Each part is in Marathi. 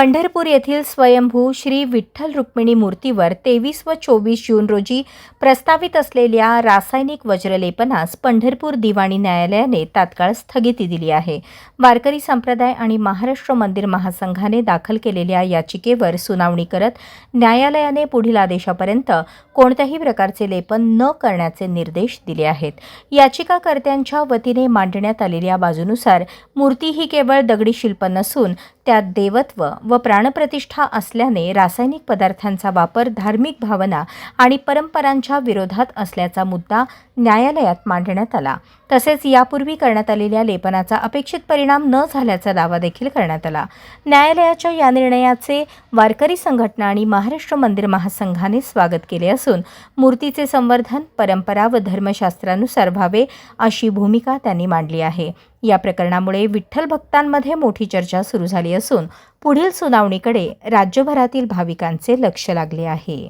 पंढरपूर येथील स्वयंभू श्री विठ्ठल रुक्मिणी मूर्तीवर 23 व 24 जून रोजी प्रस्तावित असलेल्या रासायनिक वज्रलेपनास पंढरपूर दिवाणी न्यायालयाने तात्काळ स्थगिती दिली आहे. वारकरी संप्रदाय आणि महाराष्ट्र मंदिर महासंघाने दाखल केलेल्या याचिकेवर सुनावणी करत न्यायालयाने पुढील आदेशापर्यंत कोणत्याही प्रकारचे लेपन न करण्याचे निर्देश दिले आहेत. याचिकाकर्त्यांच्या वतीने मांडण्यात आलेल्या बाजूनुसार मूर्ती ही केवळ दगडी शिल्प नसून त्यात देवत्व व प्राणप्रतिष्ठा असल्याने रासायनिक पदार्थांचा वापर धार्मिक भावना आणि परंपरांच्या विरोधात असल्याचा मुद्दा न्यायालयात मांडण्यात आला. तसेच यापूर्वी करण्यात आलेल्या लेपनाचा अपेक्षित परिणाम न झाल्याचा दावा देखील करण्यात आला. न्यायालयाच्या या निर्णयाचे वारकरी संघटना आणि महाराष्ट्र मंदिर महासंघाने स्वागत केले असून मूर्तीचे संवर्धन परंपरा व धर्मशास्त्रानुसार व्हावे अशी भूमिका त्यांनी मांडली आहे. या प्रकरणामुळे विठ्ठल भक्तांमध्ये मोठी चर्चा सुरू झाली असून पुढील सुनावणीकडे राज्यभरातील भाविकांचे लक्ष लागले आहे.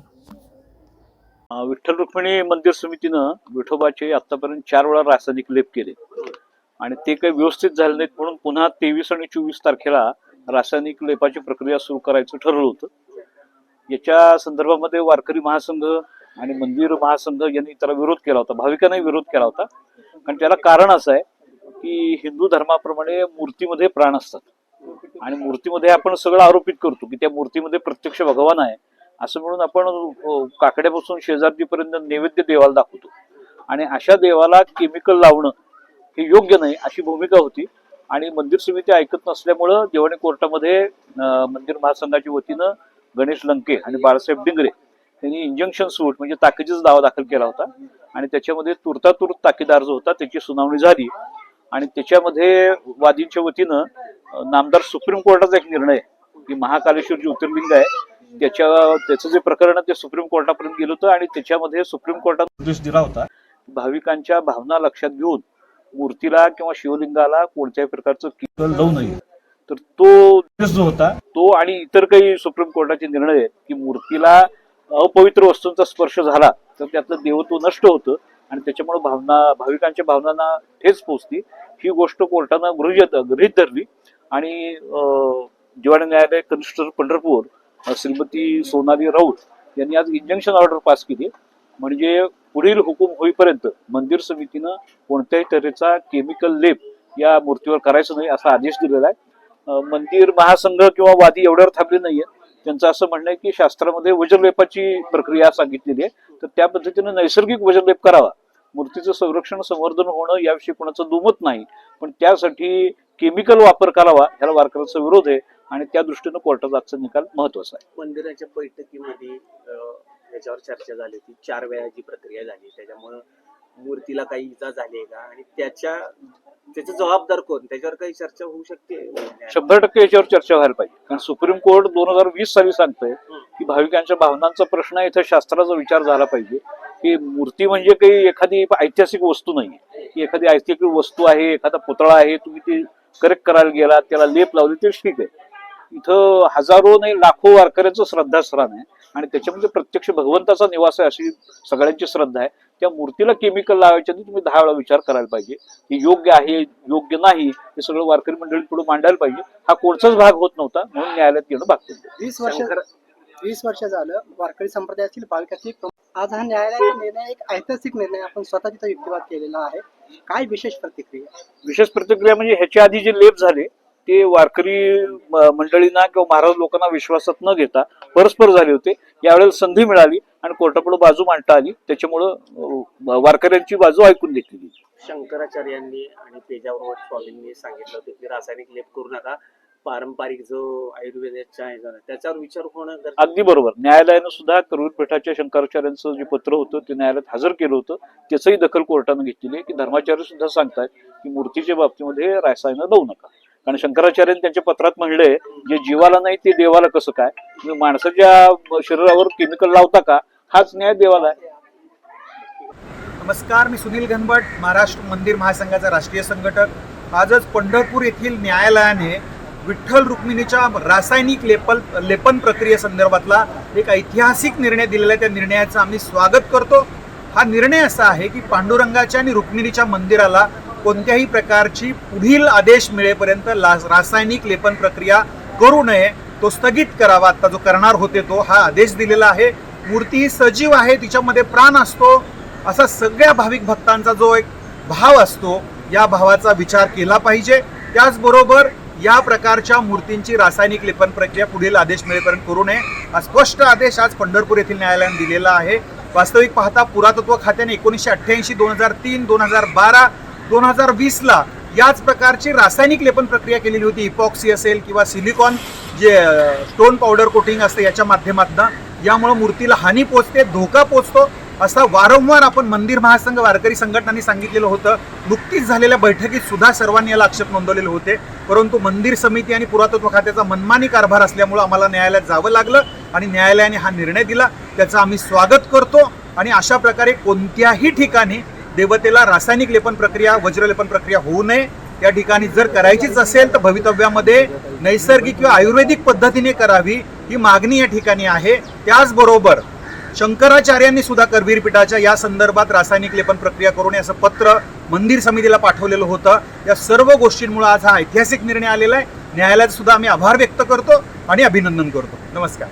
विठ्ठल रुक्मिणी मंदिर समितीनं विठोबाचे आतापर्यंत 4 वेळा रासायनिक लेप केले आणि ते काही व्यवस्थित झाले नाहीत म्हणून पुन्हा 23 आणि 24 तारखेला रासायनिक लेपाची प्रक्रिया सुरू करायचं ठरवलं होतं. याच्या संदर्भामध्ये वारकरी महासंघ आणि मंदिर महासंघ यांनी त्याला विरोध केला होता, भाविकांनी विरोध केला होता. आणि त्याला कारण असं आहे की हिंदू धर्माप्रमाणे मूर्तीमध्ये प्राण असतात आणि मूर्तीमध्ये आपण सगळं आरोपित करतो की त्या मूर्तीमध्ये प्रत्यक्ष भगवान आहे असं म्हणून आपण काकड्यापासून शेजारजीपर्यंत नैवेद्य देवाला दाखवतो आणि अशा देवाला केमिकल लावणं हे योग्य नाही अशी भूमिका होती. आणि मंदिर समिती ऐकत नसल्यामुळं दिवाणी कोर्टामध्ये मंदिर महासंघाच्या वतीनं गणेश लंके आणि बाळासाहेब डिंगरे यांनी इंजंक्शन सूट म्हणजे ताकीदीचा दावा दाखल केला होता आणि त्याच्यामध्ये तुर्तातुर्त ताकीद अर्ज होता, त्याची सुनावणी झाली आणि त्याच्यामध्ये वादींच्या वतीनं नामदार सुप्रीम कोर्टाचा एक निर्णय की महाकालेश्वर ज्योतिर्लिंग आहे त्याचं जे प्रकरण ते सुप्रीम कोर्टापर्यंत गेलं होतं आणि त्याच्यामध्ये सुप्रीम कोर्टाने निर्देश दिला होता भाविकांच्या भावना लक्षात घेऊन मूर्तीला किंवा शिवलिंगाला कोणत्याही प्रकारचं केमिकल लावू नये. तर तो जो होता तो आणि इतर काही सुप्रीम कोर्टाचे निर्णय आहेत की मूर्तीला अपवित्र वस्तूंचा स्पर्श झाला तर त्यातलं देवत्व नष्ट होतं आणि त्याच्यामुळे भाविकांच्या भावनांना ठेच पोचती. ही गोष्ट कोर्टानं गृहीत धरली आणि दिवाणी न्यायालय कनिष्ठ पंढरपूर श्रीमती सोनाली राऊत यांनी आज इंजंक्शन ऑर्डर पास केली. म्हणजे पुढील हुकूम होईपर्यंत मंदिर समितीनं कोणत्याही तऱ्हेचा केमिकल लेप या मूर्तीवर करायचं नाही असा आदेश दिलेला आहे. मंदिर महासंघ किंवा वादी एवढ्यावर थांबले नाहीये. त्यांचं असं म्हणणं आहे की शास्त्रामध्ये वज्रलेपाची प्रक्रिया सांगितलेली आहे तर त्या पद्धतीने नैसर्गिक वज्रलेप करावा. मूर्तीचं संरक्षण संवर्धन होणं याविषयी कोणाचं दुमत नाही, पण त्यासाठी केमिकल वापर करावा ह्याला वारकऱ्यांचा विरोध आहे आणि त्या दृष्टीनं कोर्टाचा आजचा निकाल महत्वाचा आहे. मंदिराच्या बैठकीमध्ये याच्यावर चर्चा झाली होती, 4 वेळा जी प्रक्रिया झाली त्याच्यामुळे मूर्तीला काही इजा झाली आहे का आणि त्याचा जबाबदार कोण, त्याच्यावर काही चर्चा होऊ शकते? 100% याच्यावर चर्चा व्हायला पाहिजे. कारण सुप्रीम कोर्ट 2020 साली सांगतंय की भाविकांच्या भावनांचा प्रश्न आहे, इथं शास्त्राचा विचार झाला पाहिजे की मूर्ती म्हणजे काही एखादी ऐतिहासिक वस्तू नाहीये की एखादी ऐतिहासिक वस्तू आहे, एखादा पुतळा आहे, तुम्ही ती करेक्ट करायला गेला त्याला लेप लावली ते ठीक आहे. इथं हजारो नाही लाखो वारकऱ्यांचं श्रद्धास्थान आहे आणि त्याच्यामध्ये प्रत्यक्ष भगवंताचा निवास आहे अशी सगळ्यांची श्रद्धा आहे. त्या मूर्तीला केमिकल लावायच्या आधी तुम्ही 10 वेळा विचार करायला पाहिजे की योग्य आहे योग्य नाही हे सगळं वारकरी मंडळी पुढे मांडायला पाहिजे. हा कोणताच भाग होत नव्हता म्हणून न्यायालयात येणं भाग पडलं. 20 वर्ष झालं वारकरी संप्रदायातील भाविकाची आज हा न्यायालयाचा निर्णय एक ऐतिहासिक निर्णय आपण स्वतः तिथं युक्तिवाद केलेला आहे. काय विशेष प्रतिक्रिया? विशेष प्रतिक्रिया म्हणजे ह्याच्या आधी जे लेप झाले ते वारकरी मंडळींना किंवा महाराज लोकांना विश्वासात न घेता परस्पर झाले होते. यावेळेला संधी मिळाली आणि कोर्टापुढे बाजू मांडता आली, त्याच्यामुळं वारकऱ्यांची बाजू ऐकून घेतली गेली. शंकराचार्यांनी आणि पेजावर स्वामींनी सांगितलं होतं की रासायनिक लेप करू नका, पारंपरिक जो आयुर्वेदाचा आहे त्याच्यावर विचार होणं अगदी बरोबर. न्यायालयानं सुद्धा करूर पीठाच्या शंकराचार्यांचं जे पत्र होतं ते न्यायालयात हजर केलं होतं, त्याचंही दखल कोर्टानं घेतलेली आहे की धर्माचार्य सुद्धा सांगतात की मूर्तीच्या बाबतीमध्ये रासायनं लावू नका. कारण शंकराचार्यांनी त्यांच्या पत्रात म्हणले जे जीवाला नाही ते देवाला कसं काय, तुम्ही माणसाच्या शरीरावर केमिकल लावता का, हाच न्याय देवाला आहे. नमस्कार, मी सुनील घनबट, महाराष्ट्र मंदिर महासंघाचा राष्ट्रीय संघटक. आजच पंढरपूर येथील न्यायालयाने विठ्ठल रुक्मिणीच्या रासायनिक लेपन प्रक्रियेसंदर्भातला एक ऐतिहासिक निर्णय दिलेला आहे. त्या निर्णयाचं आम्ही स्वागत करतो. हा निर्णय असा आहे की पांडुरंगाच्या आणि रुक्मिणीच्या मंदिराला कोणत्याही प्रकारची पुढील आदेश मिळेपर्यंत रासायनिक लेपन प्रक्रिया करू नये तो स्थगित करावा. आता जो करणार होते तो हा आदेश दिलेला आहे. मूर्ती ही सजीव आहे, तिच्यामध्ये प्राण असतो, असा सगळ्या भाविक भक्तांचा जो एक भाव असतो, या भावाचा विचार केला पाहिजे. त्याचबरोबर या प्रकारच्या मूर्तींची रासायनिक लेपन प्रक्रिया पुढील आदेश मिळेपर्यंत करू नये, हा स्पष्ट आदेश आज पंढरपूर येथील न्यायालयाने दिलेला आहे. वास्तविक पाहता पुरातत्व खात्याने 1988, 2003, 2012, 2020ला याच प्रकारची रासायनिक लेपन प्रक्रिया केलेली होती. इपॉक्सी असेल किंवा सिलिकॉन जे स्टोन पावडर कोटिंग असते याच्या माध्यमातून, यामुळे मूर्तीला हानी पोचते, धोका पोचतो, असा वारंवार आपण मंदिर महासंघ वारकरी संघटनांनी सांगितलेलं होतं. नुकतीच झालेल्या बैठकीत सुद्धा सर्वांनी याला आक्षेप नोंदवलेले होते, परंतु मंदिर समिती आणि पुरातत्व खात्याचा मनमानी कारभार असल्यामुळे आम्हाला न्यायालयात जावं लागलं आणि न्यायालयाने हा निर्णय दिला. त्याचं आम्ही स्वागत करतो. आणि अशा प्रकारे कोणत्याही ठिकाणी देवतेला रासायनिक लेपन प्रक्रिया, वज्रलेपन प्रक्रिया होऊ नये. या ठिकाणी जर करायचीच असेल तर भवितव्यामध्ये नैसर्गिक किंवा आयुर्वेदिक पद्धतीने करावी, ही मागणी या ठिकाणी आहे. त्याचबरोबर शंकराचार्यांनी सुद्धा करवीर पीठाच्या या संदर्भात रासायनिक लेपन प्रक्रिया करू नये असं पत्र मंदिर समितीला पाठवलेलं होतं. या सर्व गोष्टींमुळे आज हा ऐतिहासिक निर्णय आलेला आहे. न्यायालयात सुद्धा आम्ही आभार व्यक्त करतो आणि अभिनंदन करतो. नमस्कार.